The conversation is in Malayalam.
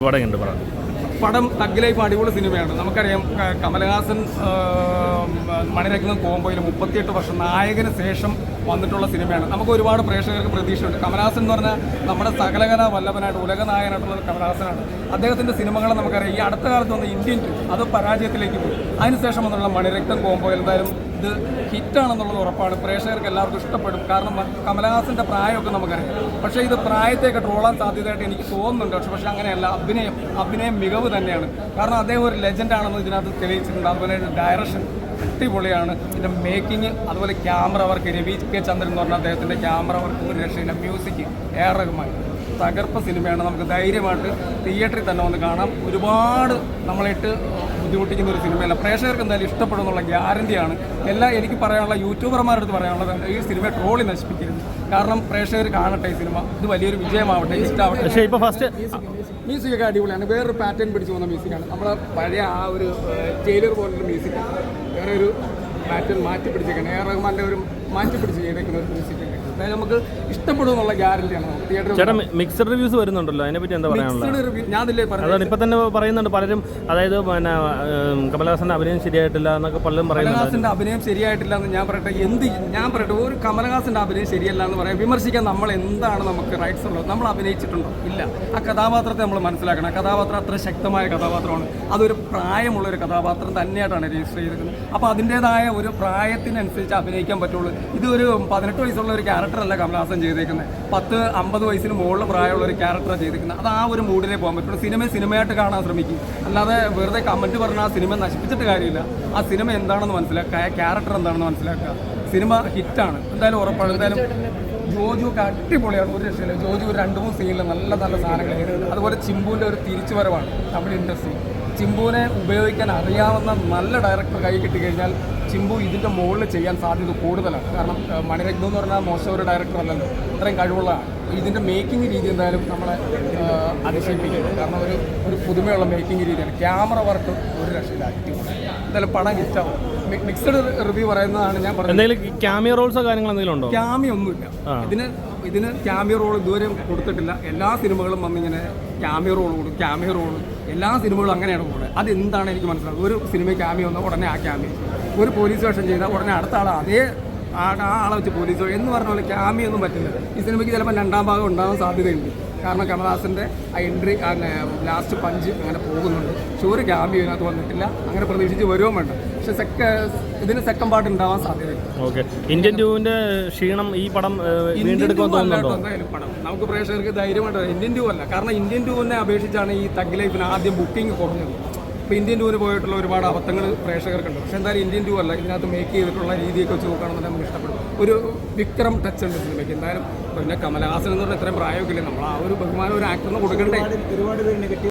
പടം തഗ് ലൈഫ് അടിപൊളി സിനിമയാണ്. നമുക്കറിയാം കമലഹാസൻ മണിരത്നം കോംബോയിൽ 38 വർഷം നായകന് ശേഷം വന്നിട്ടുള്ള സിനിമയാണ്. നമുക്ക് ഒരുപാട് പ്രേക്ഷകർക്ക് പ്രതീക്ഷയുണ്ട്. കമലഹാസൻ എന്ന് പറഞ്ഞാൽ നമ്മുടെ സകലകലാ വല്ലഭനായിട്ട് ഉലകനായകനായിട്ടുള്ള കമലഹാസനാണ്. അദ്ദേഹത്തിൻ്റെ സിനിമകൾ നമുക്കറിയാം. ഈ അടുത്ത കാലത്ത് വന്ന ഇന്ത്യൻ അത് പരാജയത്തിലേക്ക് പോയി. അതിനുശേഷം വന്നുള്ള മണിരത്നം കോംബോ എന്തായാലും ഇത് ഹിറ്റാണെന്നുള്ളത് ഉറപ്പാണ്. പ്രേക്ഷകർക്ക് എല്ലാവർക്കും ഇഷ്ടപ്പെടും. കാരണം കമലഹാസൻ്റെ പ്രായമൊക്കെ നമുക്കറിയാം. പക്ഷേ ഇത് പ്രായത്തേക്ക് ട്രോളാൻ സാധ്യതയായിട്ട് എനിക്ക് തോന്നുന്നുണ്ട്. പക്ഷേ അങ്ങനെയല്ല. അഭിനയം മികവ് തന്നെയാണ്. കാരണം അദ്ദേഹം ഒരു ലെജൻഡാണെന്ന് ഇതിനകത്ത് തെളിയിച്ചിട്ടുണ്ട്. അതുപോലെ ഡയറക്ഷൻ അടിപൊളിയാണ്. ഇതിൻ്റെ മേക്കിങ്, അതുപോലെ ക്യാമറ വർക്ക്, രവി കെ ചന്ദ്രൻ എന്ന് പറഞ്ഞാൽ അദ്ദേഹത്തിൻ്റെ ക്യാമറ വർക്ക് ഒരു രക്ഷയില്ല. മ്യൂസിക് എ.ആർ. റഹ്മാൻ തകർപ്പ സിനിമയാണ്. നമുക്ക് ധൈര്യമായിട്ട് തിയേറ്ററിൽ തന്നെ വന്ന് കാണാം. ഒരുപാട് നമ്മളായിട്ട് ബുദ്ധിമുട്ടിക്കുന്ന ഒരു സിനിമയല്ല. പ്രേക്ഷകർക്ക് എന്തായാലും ഇഷ്ടപ്പെടുന്നുള്ള ഗ്യാരണ്ടിയാണ്. എനിക്ക് പറയാനുള്ള യൂട്യൂബർമാരുടെ അടുത്ത് പറയാനുള്ളത് ഈ സിനിമ ട്രോളി നശിപ്പിക്കരുത്. കാരണം പ്രേക്ഷകർ കാണട്ടെ ഈ സിനിമ. ഇത് വലിയൊരു വിജയമാവട്ടെ, ഇഷ്ടമാവട്ടെ. പക്ഷേ ഇപ്പോൾ ഫസ്റ്റ് മ്യൂസിക്കൊക്കെ അടിപൊളിയാണ്. വേറൊരു പാറ്റേൺ പിടിച്ചു പോകുന്ന മ്യൂസിക്കാണ്. നമ്മളെ പഴയ ആ ഒരു ജയിലർ പോലുള്ള മ്യൂസിക് വേറെ ഒരു പാറ്റേൺ മാറ്റി പിടിച്ചേക്കാണ്. എ.ആർ. റഹ്മാൻ്റെ ഒരു മാറ്റി പിടിച്ച് ചെയ്തേക്കുന്ന ഒരു മ്യൂസിക് അതായത് നമുക്ക് ഇഷ്ടപ്പെടും എന്നുള്ള ഗ്യാരണ്ടിയാണ്. ചേട്ടാ മിക്സഡ് റിവ്യൂസ് വരുന്നുണ്ടല്ലോ, അതിനെപ്പറ്റി എന്താ പറയാനുള്ളത്? ഞാൻ അതിലേ അതാണ് ഇപ്പം തന്നെ പറയുന്നുണ്ട് പലരും. അതായത് പിന്നെ കമലഹാസന്റെ അഭിനയം ശരിയായിട്ടില്ല എന്നൊക്കെ പലരും പറയുന്നത്. കമലഹാസന്റെ അഭിനയം ശരിയായിട്ടില്ല എന്ന് ഞാൻ പറയട്ടെ. ഒരു കമലഹാസന്റെ അഭിനയം ശരിയല്ല എന്ന് പറയാം. വിമർശിക്കാൻ നമ്മൾ എന്താണ് നമുക്ക് റൈറ്റ്സ് ഉള്ളത്? നമ്മൾ അഭിനയിച്ചിട്ടുണ്ടോ? ഇല്ല. ആ കഥാപാത്രത്തെ നമ്മൾ മനസ്സിലാക്കണം. ആ കഥാപാത്രം അത്ര ശക്തമായ കഥാപാത്രമാണ്. അതൊരു പ്രായമുള്ളൊരു കഥാപാത്രം തന്നെയായിട്ടാണ് രജിസ്റ്റർ ചെയ്തിരിക്കുന്നത്. അപ്പോൾ അതിൻ്റേതായ ഒരു പ്രായത്തിനനുസരിച്ച് അഭിനയിക്കാൻ പറ്റുള്ളൂ. ഇതൊരു 18 വയസ്സുള്ള ഒരു ക്യാരക്ടറല്ല കമലഹാസൻ ചെയ്തേക്കുന്നത്. 10-50 വയസ്സിന് മുകളിൽ പ്രായമുള്ള ഒരു ക്യാരക്ടറാണ് ചെയ്തിരിക്കുന്നത്. അത് ആ ഒരു മൂഡിലേ പോകാൻ പറ്റുള്ളൂ. സിനിമയായിട്ട് കാണാൻ ശ്രമിക്കും. അല്ലാതെ വെറുതെ കമൻറ്റ് പറഞ്ഞാൽ ആ സിനിമ നശിപ്പിച്ചിട്ട് കാര്യമില്ല. ആ സിനിമ എന്താണെന്ന് മനസ്സിലാക്കുക, ക്യാരക്ടർ എന്താണെന്ന് മനസ്സിലാക്കുക. സിനിമ ഹിറ്റാണ് എന്തായാലും ഉറപ്പാണ്. എന്തായാലും ജോജു ഒക്കെ അടിപൊളിയാണ്, ഒരു രക്ഷയില്ല. ജോജു ഒരു 2-3 സീനിൽ നല്ല സാധനങ്ങൾ. അതുപോലെ ചിമ്പുവിൻ്റെ ഒരു തിരിച്ചുവരവാണ് തമിഴ് ഇൻഡസ്ട്രി. ചിമ്പുവിനെ ഉപയോഗിക്കാൻ അറിയാവുന്ന നല്ല ഡയറക്ടർ കൈ കിട്ടിക്കഴിഞ്ഞാൽ ചിമ്പു ഇതിൻ്റെ മുകളിൽ ചെയ്യാൻ സാധ്യത കൂടുതലാണ്. കാരണം മണിരത്നം എന്ന് പറഞ്ഞാൽ മോശം ഒരു ഡയറക്ടർ അല്ലല്ലോ, ഇത്രയും കഴിവുള്ളതാണ്. ഇതിൻ്റെ മേക്കിംഗ് രീതി എന്തായാലും നമ്മളെ അതിശയിപ്പിക്കുന്നത്. കാരണം ഒരു പുതുമയുള്ള മേക്കിംഗ് രീതിയാണ്. ക്യാമറ വർക്ക് ഒരു രക്ഷയില്ല, അടിപൊളി. എന്തായാലും പടം ഹിറ്റാവും. മിക്സഡ് റിവ്യൂ പറയുന്നതാണ് ഞാൻ പറഞ്ഞത്. ക്യാമിയോ റോൾസോ കാര്യങ്ങൾ എന്തെങ്കിലും ഉണ്ടോ? ക്യാമിയോ ഒന്നുമില്ല. ഇതിന് ക്യാമിയോ റോൾ ഇതുവരെ കൊടുത്തിട്ടില്ല. എല്ലാ സിനിമകളും വന്നിങ്ങനെ ക്യാമിയോ റോൾ എല്ലാ സിനിമകളും അങ്ങനെയാണ് പോകുന്നത്. അതെന്താണ് എനിക്ക് മനസ്സിലാകും. ഒരു സിനിമ ക്യാമിയോ വന്നാൽ ഉടനെ ആ ക്യാമിയോ, ഒരു പോലീസ് വേഷം ചെയ്താൽ ഉടനെ അടുത്ത ആൾ അതേ ആളെ വെച്ച് പോലീസ് എന്ന് പറഞ്ഞ പോലെ ക്യാമിയോ ഒന്നും പറ്റില്ല. ഈ സിനിമയ്ക്ക് ചിലപ്പോൾ 2ാം ഭാഗം ഉണ്ടാകാൻ സാധ്യതയുണ്ട്. കാരണം കമലഹാസൻ്റെ ആ എൻട്രി ലാസ്റ്റ് പഞ്ച് അങ്ങനെ പോകുന്നുണ്ട്. പക്ഷെ ഒരു ക്യാമിയോ ഇതിനകത്ത് വന്നിട്ടില്ല. അങ്ങനെ പ്രതീക്ഷിച്ച് വരുമോ വേണ്ട. പക്ഷെ ഇതിന് സെക്കൻഡ് പാർട്ട് ഉണ്ടാവാൻ സാധ്യതയുണ്ട്. ഓക്കെ. ഇന്ത്യൻ 2 ക്ഷീണം ഈ പടം വീണ്ടെടുക്കുമെന്ന് തോന്നുന്നുണ്ടോ? എന്തായാലും പടം നമുക്ക് പ്രേക്ഷകർക്ക് ധൈര്യമായിട്ട് ഇന്ത്യൻ 2 അല്ല. കാരണം ഇന്ത്യൻ 2 അപേക്ഷിച്ചാണ് ഈ തഗ് ലൈഫിന് ആദ്യം ബുക്കിംഗ് കുറഞ്ഞത്. ഇപ്പോൾ ഇന്ത്യൻ 2 പോയിട്ടുള്ള ഒരുപാട് അബദ്ധങ്ങൾ പ്രേക്ഷകർക്കുണ്ട്. പക്ഷേ എന്തായാലും ഇന്ത്യൻ 2 അല്ല. ഇതിനകത്ത് മേക്ക് ചെയ്തിട്ടുള്ള രീതിയൊക്കെ വെച്ച് നോക്കുകയാണെന്നുണ്ടെങ്കിൽ നമുക്ക് ഇഷ്ടപ്പെടും. ഒരു വിക്രം ടച്ച് ഉണ്ട് സിനിമയ്ക്ക്. എന്തായാലും പിന്നെ കമലഹാസൻ എന്ന് പറഞ്ഞാൽ ഇത്രയും പ്രായമൊക്കെ ഇല്ലേ, നമ്മൾ ആ ഒരു ബഹുമാനം ഒരു ആക്ടറിന് കൊടുക്കണ്ടേ. ഒരുപാട് പേര് നെഗറ്റീവ്